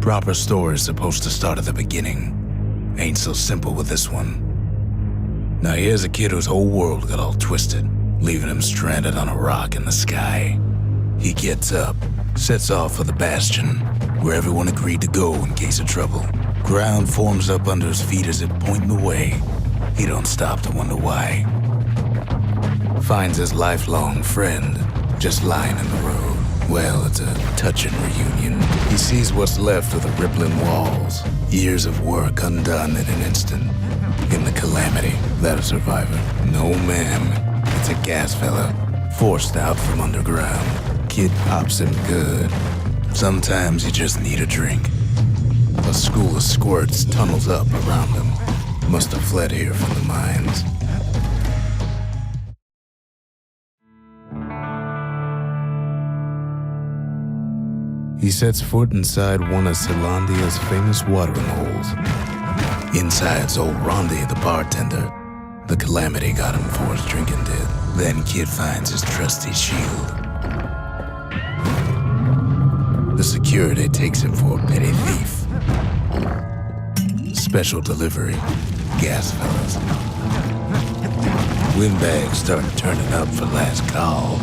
Proper story's supposed to start at the beginning. Ain't so simple with this one. Now here's a kid whose whole world got all twisted, leaving him stranded on a rock in the sky. He gets up, sets off for the Bastion, where everyone agreed to go in case of trouble. Ground forms up under his feet as it pointing the way. He don't stop to wonder why. Finds his lifelong friend just lying in the road. Well, it's a touching reunion. He sees what's left of the rippling walls. Years of work undone in an instant. In the calamity, that a survivor? No, ma'am. It's a gas fella, forced out from underground. Kid pops him good. Sometimes you just need a drink. A school of squirts tunnels up around him. Must have fled here from the mines. He sets foot inside one of Zealandia's famous watering holes. Inside's old Rondi, the bartender. The calamity got him before his drinking did. Then Kid finds his trusty shield. The security takes him for a petty thief. Special delivery, gas fellas. Windbags start turning up for last call.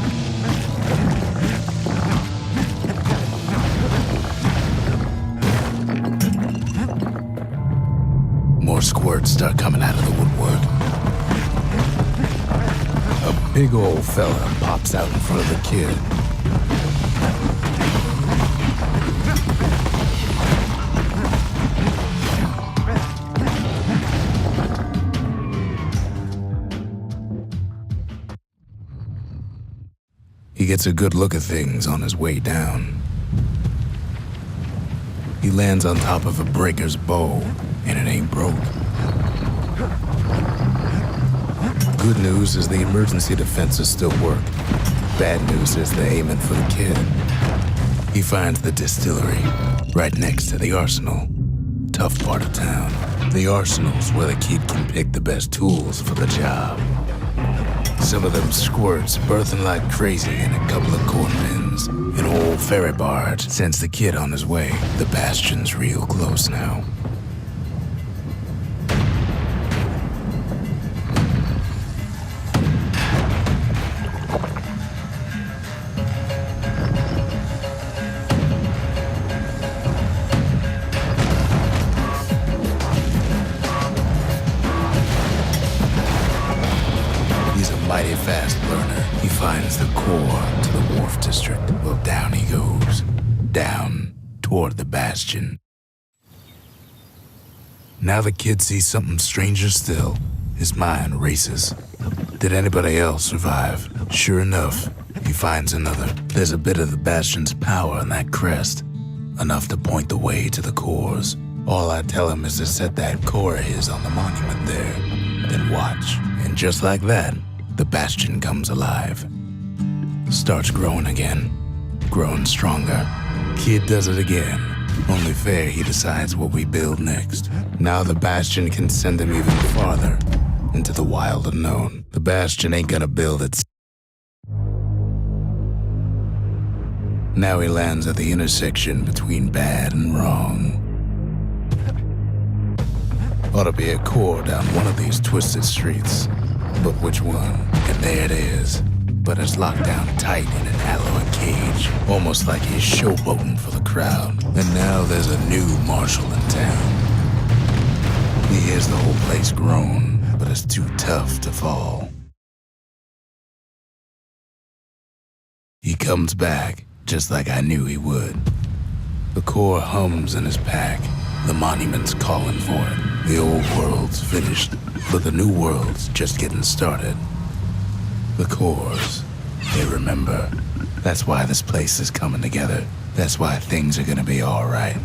More squirts start coming out of the woodwork. A big old fella pops out in front of the kid. He gets a good look at things on his way down. He lands on top of a breaker's bow, and it ain't broke. Good news is the emergency defenses still work. Bad news is they're aiming for the kid. He finds the distillery, right next to the arsenal. Tough part of town. The arsenal's where the kid can pick the best tools for the job. Some of them squirts birthing like crazy in a couple of corn bins. An old ferry barge sends the kid on his way. The Bastion's real close now. Mighty fast learner. He finds the core to the wharf district. Well, down he goes. Down toward the Bastion. Now the kid sees something stranger still. His mind races. Did anybody else survive? Sure enough, he finds another. There's a bit of the Bastion's power in that crest. Enough to point the way to the cores. All I tell him is to set that core of his on the monument there. Then watch. And just like that, the Bastion comes alive. Starts growing again. Growing stronger. Kid does it again. Only fair he decides what we build next. Now the Bastion can send him even farther. Into the wild unknown. The Bastion ain't gonna build its... Now he lands at the intersection between bad and wrong. Ought to be a core down one of these twisted streets. But which one? And there it is. But it's locked down tight in an alloy cage. Almost like he's showboating for the crowd. And now there's a new marshal in town. He hears the whole place groan, but it's too tough to fall. He comes back, just like I knew he would. The core hums in his pack. The monument's calling for it. The old world's finished, but the new world's just getting started. The cores, they remember. That's why this place is coming together. That's why things are gonna be all right.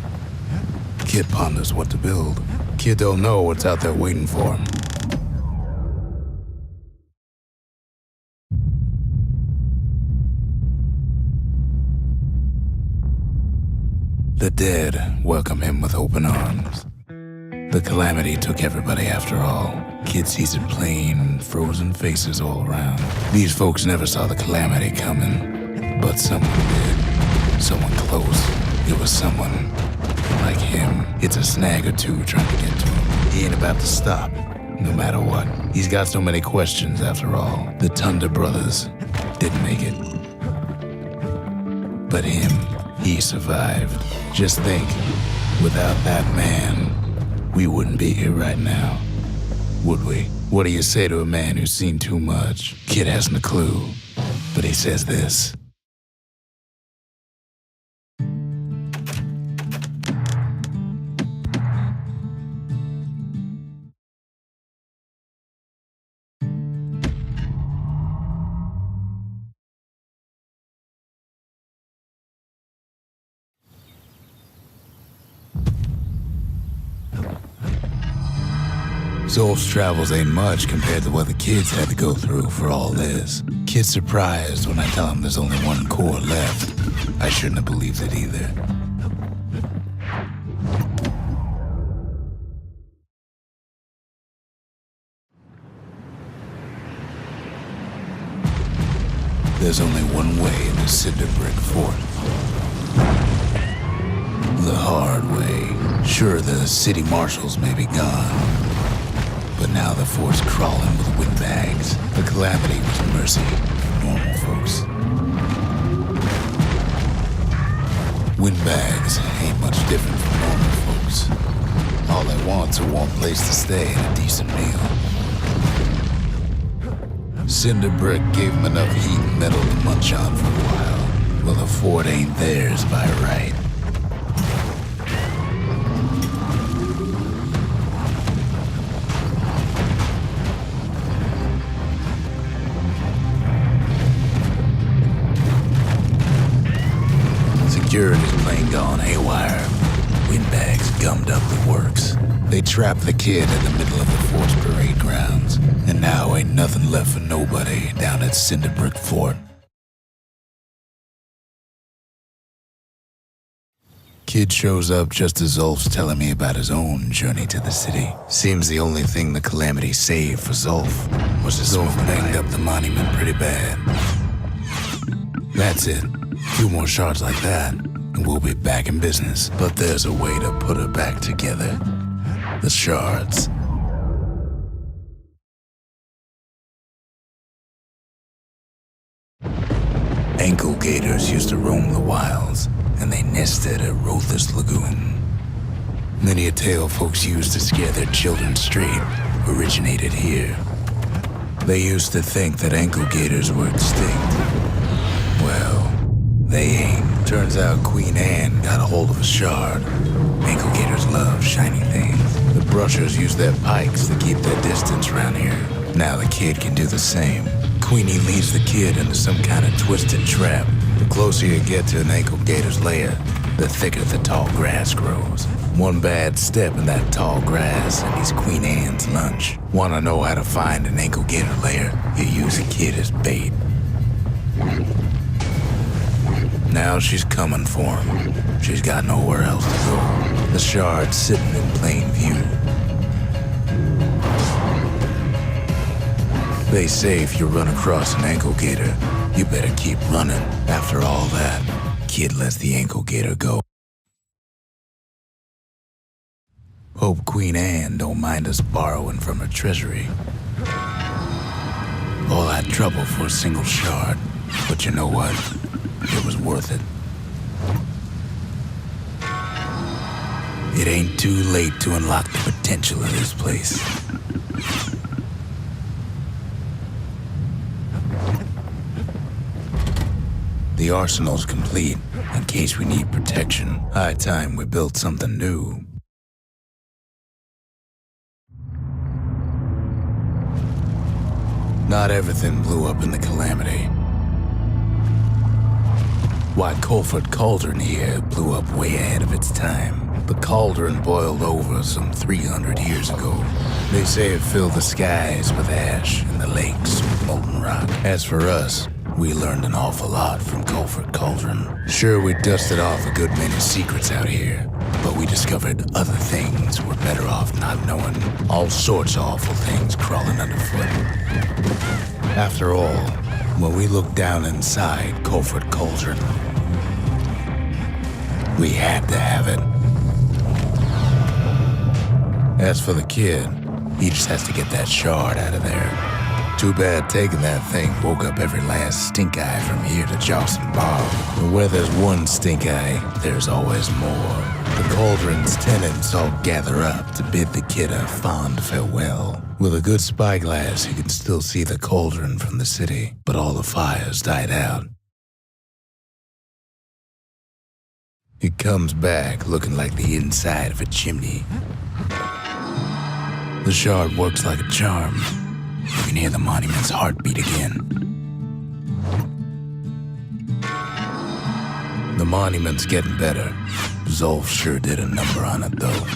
Kid ponders what to build. Kid don't know what's out there waiting for him. The dead welcome him with open arms. The calamity took everybody after all. Kid sees it plain, frozen faces all around. These folks never saw the calamity coming, but someone did. Someone close. It was someone like him hits a snag or two trying to get to him, he ain't about to stop, no matter what. He's got so many questions after all. The Thunder brothers didn't make it. But him, he survived. Just think, without that man, we wouldn't be here right now, would we? What do you say to a man who's seen too much? Kid hasn't a clue, but he says this. Zolf's travels ain't much compared to what the kids had to go through for all this. Kid's surprised when I tell him there's only one core left. I shouldn't have believed it either. There's only one way in the Cinder Brick Fort. The hard way. Sure, the city marshals may be gone, but now the fort's crawling with windbags. The calamity was mercy for normal folks. Windbags ain't much different from normal folks. All they want's a warm place to stay and a decent meal. Cinder Brick gave them enough heat and metal to munch on for a while. Well, the fort ain't theirs by right. Security's plane gone haywire. Windbags gummed up the works. They trapped the kid in the middle of the fort's parade grounds, and now ain't nothing left for nobody down at Cinder Brick Fort. Kid shows up just as Zolf's telling me about his own journey to the city. Seems the only thing the calamity saved for Zolf was his Zolf banged up the monument pretty bad. That's it. A few more shards like that, and we'll be back in business. But there's a way to put her back together. The shards. Ankle gators used to roam the wilds, and they nested at Rothus Lagoon. Many a tale folks used to scare their children straight originated here. They used to think that ankle gators were extinct. Well, they ain't. Turns out Queen Anne got a hold of a shard. Ankle gators love shiny things. The brushers use their pikes to keep their distance around here. Now the kid can do the same. Queenie leads the kid into some kind of twisted trap. The closer you get to an ankle gator's lair, the thicker the tall grass grows. One bad step in that tall grass and he's Queen Anne's lunch. Wanna know how to find an ankle gator lair? You use a kid as bait. Now she's coming for him. She's got nowhere else to go. The shard's sitting in plain view. They say if you run across an ankle gator, you better keep running. After all that, kid lets the ankle gator go. Hope Queen Anne don't mind us borrowing from her treasury. All that trouble for a single shard, but you know what? It was worth it. It ain't too late to unlock the potential of this place. The arsenal's complete, in case we need protection. High time we built something new. Not everything blew up in the calamity. Why, Colford Cauldron here blew up way ahead of its time. The cauldron boiled over some 300 years ago. They say it filled the skies with ash and the lakes with molten rock. As for us, we learned an awful lot from Colford Cauldron. Sure, we dusted off a good many secrets out here, but we discovered other things we're better off not knowing. All sorts of awful things crawling underfoot. After all, when we looked down inside Colford Cauldron, we had to have it. As for the kid, he just has to get that shard out of there. Too bad taking that thing woke up every last stink eye from here to Jocelyn Bob. But where there's one stink eye, there's always more. The cauldron's tenants all gather up to bid the kid a fond farewell. With a good spyglass, you can still see the cauldron from the city, but all the fires died out. It comes back looking like the inside of a chimney. The shard works like a charm. You can hear the monument's heartbeat again. The monument's getting better. Zolf sure did a number on it, though.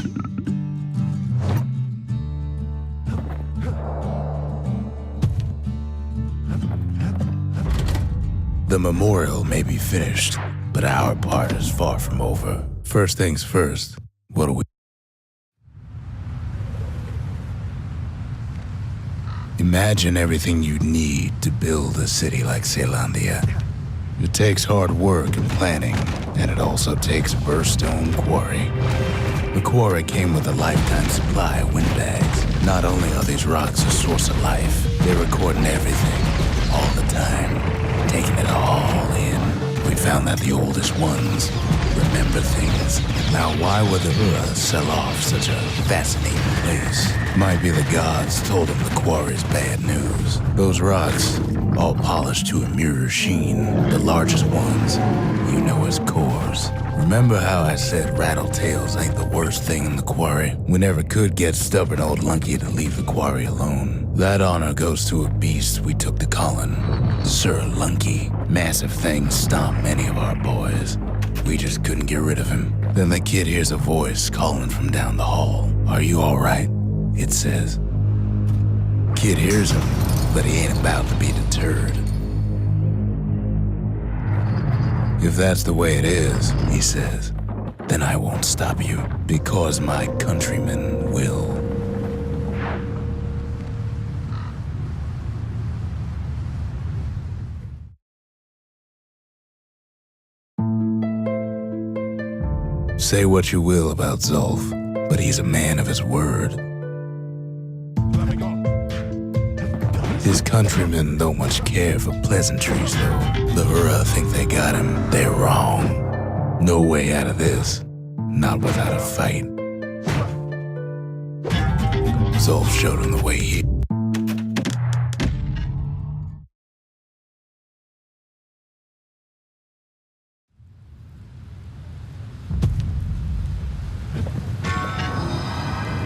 The memorial may be finished, but our part is far from over. First things first, what do we... Imagine everything you'd need to build a city like Zealandia. It takes hard work and planning, and it also takes a burstone quarry. The quarry came with a lifetime supply of windbags. Not only are these rocks a source of life, they're recording everything, all the time, taking it all in. We found that the oldest ones remember things. Now why would the Hura sell off such a fascinating place? Might be the gods told them the quarry's bad news. Those rocks, all polished to a mirror sheen, the largest ones, you know as cores. Remember how I said rattletails ain't the worst thing in the quarry? We never could get stubborn old Lunky to leave the quarry alone. That honor goes to a beast we took to Colin, Sir Lunky. Massive things stomped many of our boys. We just couldn't get rid of him. Then the kid hears a voice calling from down the hall. Are you all right? It says. Kid hears him, but he ain't about to be deterred. If that's the way it is, he says, then I won't stop you, because my countrymen will. Say what you will about Zolf, but he's a man of his word. His countrymen don't much care for pleasantries, though. The Hura think they got him. They're wrong. No way out of this. Not without a fight. Zolf showed him the way he...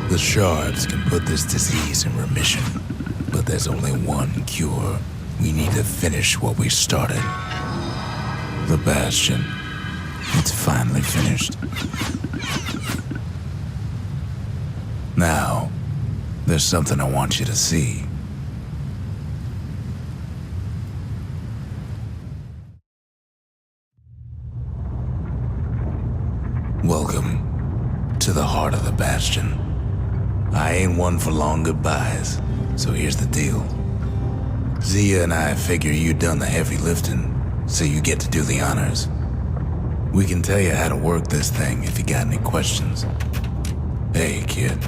The shards can put this disease in remission, but there's only one cure. We need to finish what we started. The Bastion. It's finally finished. Now, there's something I want you to see. Welcome to the heart of the Bastion. I ain't one for long goodbyes, so here's the deal. Zia and I figure you done the heavy lifting, so you get to do the honors. We can tell you how to work this thing if you got any questions. Hey, kid.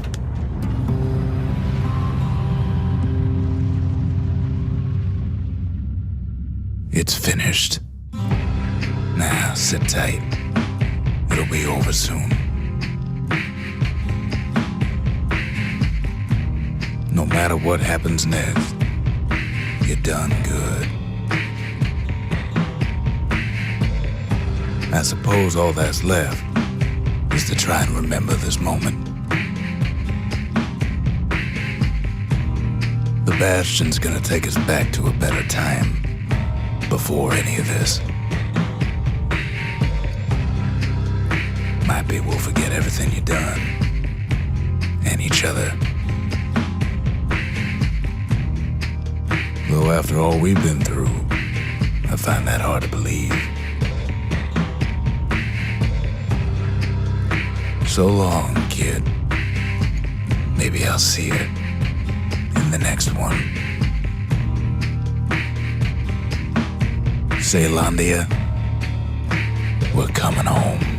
It's finished. Now, sit tight. It'll be over soon. No matter what happens next, you're done good. I suppose all that's left is to try and remember this moment. The Bastion's gonna take us back to a better time, before any of this. Might be we'll forget everything you've done, and each other. Though after all we've been through, I find that hard to believe. So long, kid. Maybe I'll see you in the next one. Zealandia, we're coming home.